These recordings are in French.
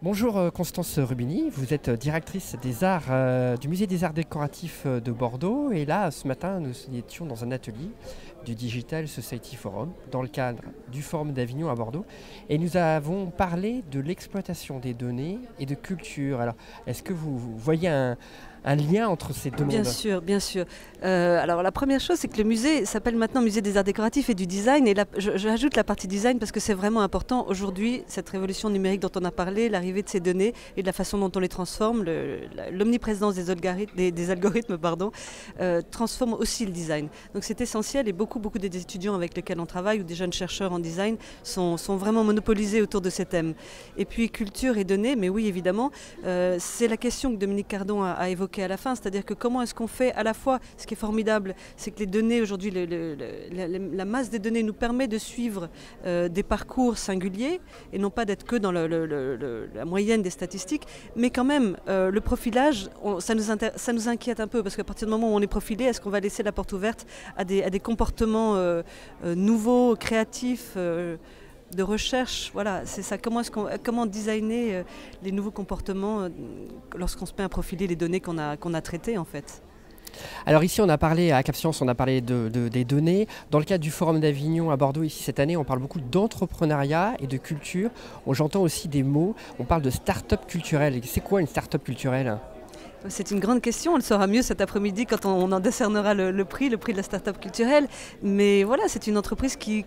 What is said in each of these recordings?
Bonjour Constance Rubini, vous êtes directrice des arts du musée des arts décoratifs de Bordeaux et là ce matin nous étions dans un atelier du Digital Society Forum dans le cadre du Forum d'Avignon à Bordeaux et nous avons parlé de l'exploitation des données et de culture. Alors est-ce que vous voyez un lien entre ces deux mondes? Bien sûr, bien sûr. Alors la première chose, c'est que le musée s'appelle maintenant Musée des Arts Décoratifs et du Design. Et là, j'ajoute la partie design parce que c'est vraiment important. Aujourd'hui, cette révolution numérique dont on a parlé, l'arrivée de ces données et de la façon dont on les transforme, l'omniprésence des algorithmes transforme aussi le design. Donc c'est essentiel et beaucoup des étudiants avec lesquels on travaille ou des jeunes chercheurs en design sont vraiment monopolisés autour de ces thèmes. Et puis culture et données, mais oui évidemment, c'est la question que Dominique Cardon a évoquée à la fin, c'est-à-dire que comment est-ce qu'on fait à la fois, ce qui est formidable, c'est que les données aujourd'hui, la masse des données nous permet de suivre des parcours singuliers et non pas d'être que dans la moyenne des statistiques, mais quand même le profilage, ça nous inquiète un peu parce qu'à partir du moment où on est profilé, est-ce qu'on va laisser la porte ouverte à des comportements nouveaux, créatifs, de recherche, voilà, c'est ça. Comment designer les nouveaux comportements lorsqu'on se met à profiler les données qu'on a traitées en fait. Alors ici on a parlé, à CapScience on a parlé des données. Dans le cadre du Forum d'Avignon à Bordeaux ici cette année, on parle beaucoup d'entrepreneuriat et de culture. J'entends aussi des mots, on parle de start-up culturelle. C'est quoi une start-up culturelle ? C'est une grande question, on le saura mieux cet après-midi quand on en décernera le prix de la start-up culturelle. Mais voilà, c'est une entreprise qui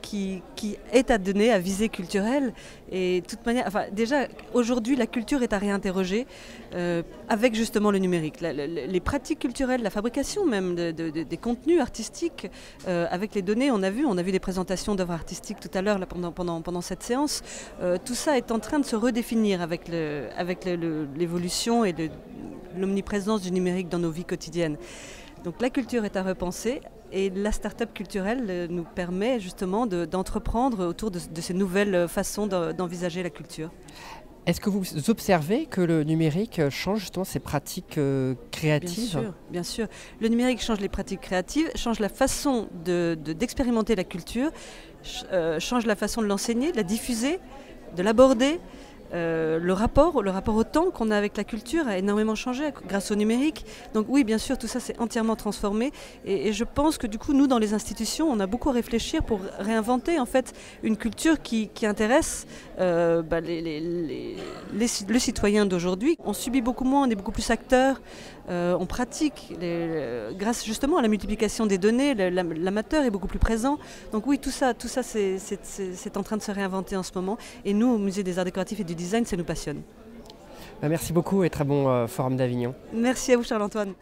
est à donner à visée culturelle. Et de toute manière, enfin, déjà, aujourd'hui, la culture est à réinterroger avec justement le numérique. Les pratiques culturelles, la fabrication même des contenus artistiques, avec les données, on a vu des présentations d'œuvres artistiques tout à l'heure pendant cette séance. Tout ça est en train de se redéfinir avec l'évolution et l'omniprésence du numérique dans nos vies quotidiennes. Donc la culture est à repenser et la start-up culturelle nous permet justement d'entreprendre autour de ces nouvelles façons d'envisager la culture. Est-ce que vous observez que le numérique change justement ces pratiques créatives ? Bien sûr. Le numérique change les pratiques créatives, change la façon d'expérimenter la culture, change la façon de l'enseigner, de la diffuser, de l'aborder. Le rapport au temps qu'on a avec la culture a énormément changé grâce au numérique. Donc oui, bien sûr, tout ça s'est entièrement transformé. Et je pense que du coup, nous, dans les institutions, on a beaucoup à réfléchir pour réinventer en fait une culture qui intéresse le citoyen d'aujourd'hui. On subit beaucoup moins, on est beaucoup plus acteurs, on pratique grâce justement à la multiplication des données, l'amateur est beaucoup plus présent. Donc oui, tout ça c'est en train de se réinventer en ce moment. Et nous, au Musée des Arts Décoratifs et du Design, ça nous passionne. Merci beaucoup et très bon Forum d'Avignon. Merci à vous Charles-Antoine.